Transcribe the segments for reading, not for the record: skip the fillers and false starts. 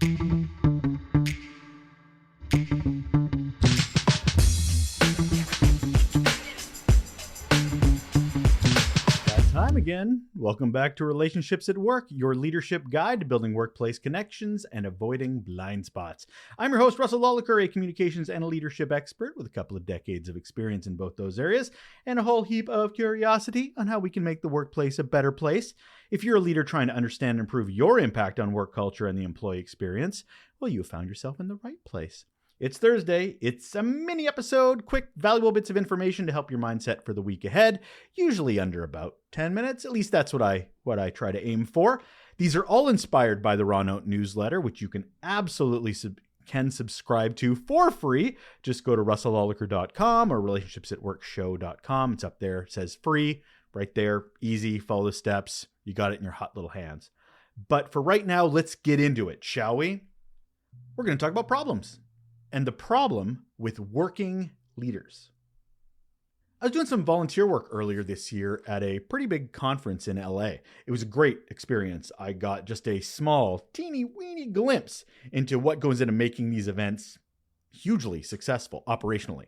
Time again. Welcome back to Relationships at Work, your leadership guide to building workplace connections and avoiding blind spots. I'm your host, Russell Lolliker, a communications and leadership expert with a couple of decades of experience in both those areas and a whole heap of curiosity on how we can make the workplace a better place. If you're a leader trying to understand and improve your impact on work culture and the employee experience, well, you found yourself in the right place. It's Thursday. It's a mini episode, quick, valuable bits of information to help your mindset for the week ahead, usually under about 10 minutes. At least that's what I try to aim for. These are all inspired by the Raw Note newsletter, which you can absolutely subscribe to for free. Just go to russellolliker.com or relationshipsatworkshow.com. It's up there. It says free right there. Easy. Follow the steps. You got it in your hot little hands. But for right now, let's get into it, shall we? We're going to talk about problems. And the problem with working leaders. I was doing some volunteer work earlier this year at a pretty big conference in LA. It was a great experience. I got just a small, teeny weeny glimpse into what goes into making these events hugely successful operationally.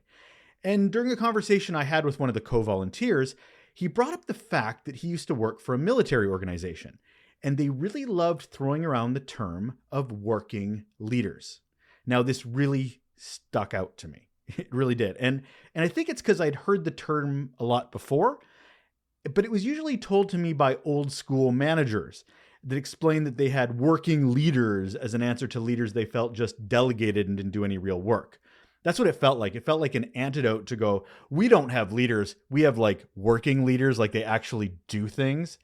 And during a conversation I had with one of the co-volunteers, he brought up the fact that he used to work for a military organization, and they really loved throwing around the term of working leaders. Now, this really stuck out to me. It really did. And I think it's because I'd heard the term a lot before, but it was usually told to me by old school managers that explained that they had working leaders as an answer to leaders they felt just delegated and didn't do any real work. That's what it felt like. It felt like an antidote to go, we don't have leaders. We have like working leaders, like they actually do things.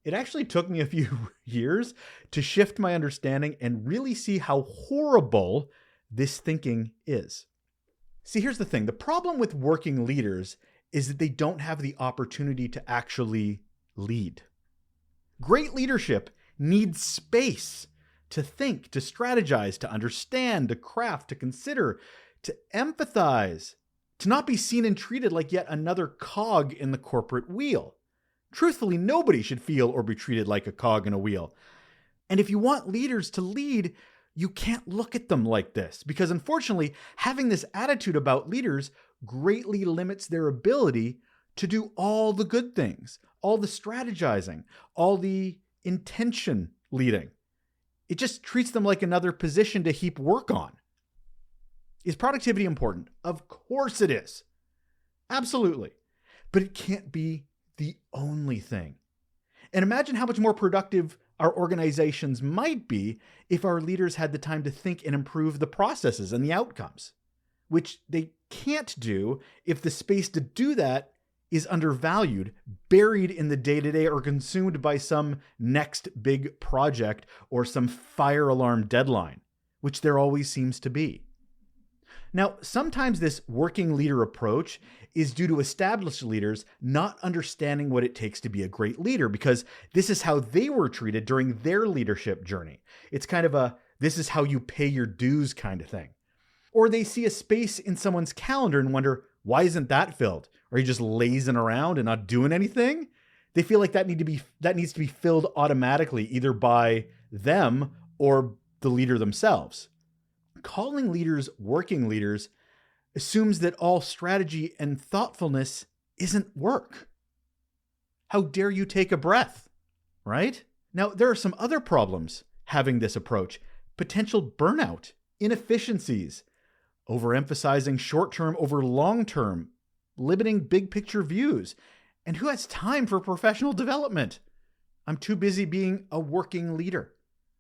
It actually took me a few years to shift my understanding and really see how horrible this thinking is. See, here's the thing. The problem with working leaders is that they don't have the opportunity to actually lead. Great leadership needs space to think, to strategize, to understand, to craft, to consider, to empathize, to not be seen and treated like yet another cog in the corporate wheel. Truthfully, nobody should feel or be treated like a cog in a wheel. And if you want leaders to lead, you can't look at them like this, because unfortunately, having this attitude about leaders greatly limits their ability to do all the good things, all the strategizing, all the intention leading. It just treats them like another position to heap work on. Is productivity important? Of course it is. Absolutely. But it can't be the only thing. And imagine how much more productive our organizations might be if our leaders had the time to think and improve the processes and the outcomes, which they can't do if the space to do that is undervalued, buried in the day-to-day, or consumed by some next big project or some fire alarm deadline, which there always seems to be. Now, sometimes this working leader approach is due to established leaders not understanding what it takes to be a great leader, because this is how they were treated during their leadership journey. It's kind of a, this is how you pay your dues kind of thing. Or they see a space in someone's calendar and wonder, why isn't that filled? Are you just lazing around and not doing anything? They feel like that needs to be filled automatically, either by them or the leader themselves. Calling leaders working leaders assumes that all strategy and thoughtfulness isn't work. How dare you take a breath, right? Now, there are some other problems having this approach. Potential burnout, inefficiencies, overemphasizing short-term over long-term, limiting big picture views. And who has time for professional development? I'm too busy being a working leader.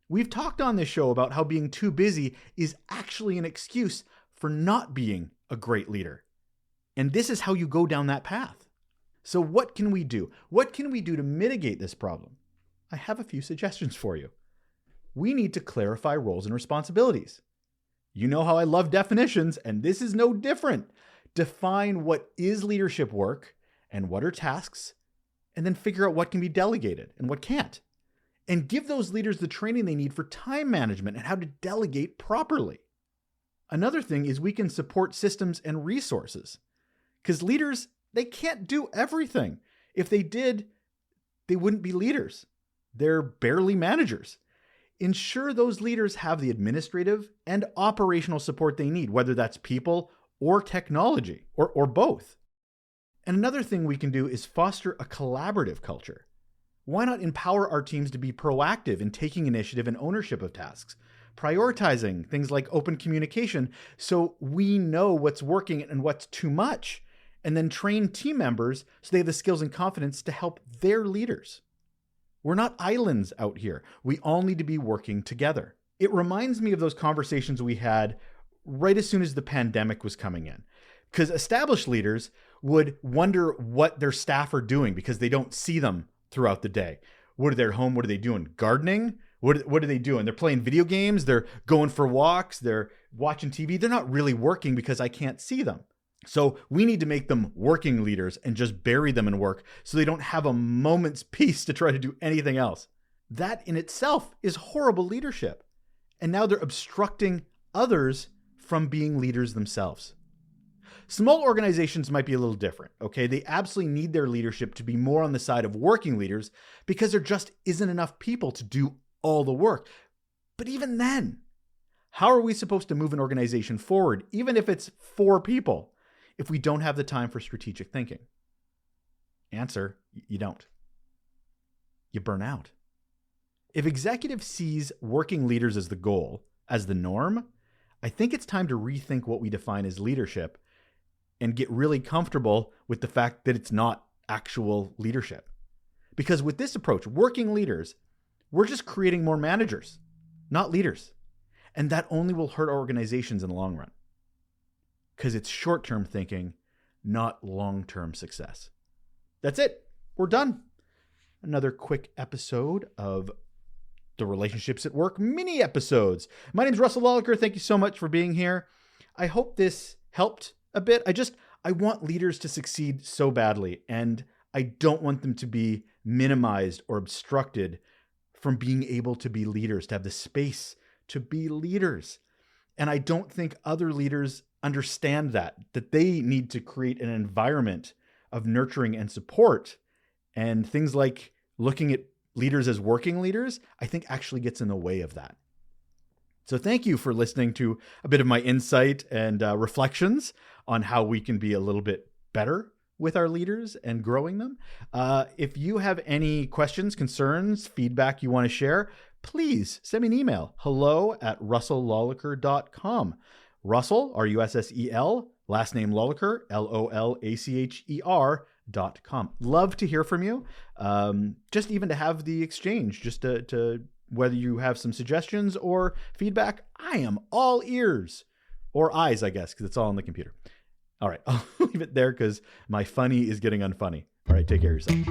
We've talked on this show about how being too busy is actually an excuse for not being a great leader. And this is how you go down that path. So what can we do? What can we do to mitigate this problem? I have a few suggestions for you. We need to clarify roles and responsibilities. You know how I love definitions, and this is no different. Define what is leadership work and what are tasks, and then figure out what can be delegated and what can't. And give those leaders the training they need for time management and how to delegate properly. Another thing is we can support systems and resources, because leaders, they can't do everything. If they did, they wouldn't be leaders. They're barely managers. ensure those leaders have the administrative and operational support they need, whether that's people or technology or both. And another thing we can do is foster a collaborative culture. Why not empower our teams to be proactive in taking initiative and ownership of tasks, prioritizing things like open communication so we know what's working and what's too much, and then train team members so they have the skills and confidence to help their leaders. We're not islands out here. We all need to be working together. It reminds me of those conversations we had right as soon as the pandemic was coming in, because established leaders would wonder what their staff are doing because they don't see them throughout the day. What are they at home? What are they doing? Gardening? What are they doing? They're playing video games. They're going for walks. They're watching TV. They're not really working because I can't see them. So we need to make them working leaders and just bury them in work so they don't have a moment's peace to try to do anything else. That in itself is horrible leadership. And now they're obstructing others from being leaders themselves. Small organizations might be a little different, okay? They absolutely need their leadership to be more on the side of working leaders because there just isn't enough people to do all the work. But even then, how are we supposed to move an organization forward, even if it's 4 people, if we don't have the time for strategic thinking? Answer, you don't. You burn out. If executive sees working leaders as the goal, as the norm, I think it's time to rethink what we define as leadership and get really comfortable with the fact that it's not actual leadership. Because with this approach, working leaders, we're just creating more managers, not leaders. And that only will hurt our organizations in the long run. Because it's short-term thinking, not long-term success. That's it. We're done. Another quick episode of the Relationships at Work mini episodes. My name is Russell Lolliker. Thank you so much for being here. I hope this helped a bit. I want leaders to succeed so badly, and I don't want them to be minimized or obstructed from being able to be leaders, to have the space to be leaders. And I don't think other leaders understand that they need to create an environment of nurturing and support. And things like looking at leaders as working leaders, I think actually gets in the way of that. So thank you for listening to a bit of my insight and reflections on how we can be a little bit better with our leaders and growing them. If you have any questions, concerns, feedback you want to share, please send me an email, hello@russelllolliker.com. Russell, R-U-S-S-E-L, last name Lolliker, L-O-L-A-C-H-E-R.com. Love to hear from you. Just even to have the exchange, just to whether you have some suggestions or feedback, I am all ears. Or eyes, I guess, because it's all on the computer. All right, I'll leave it there because my funny is getting unfunny. All right, take care of yourself.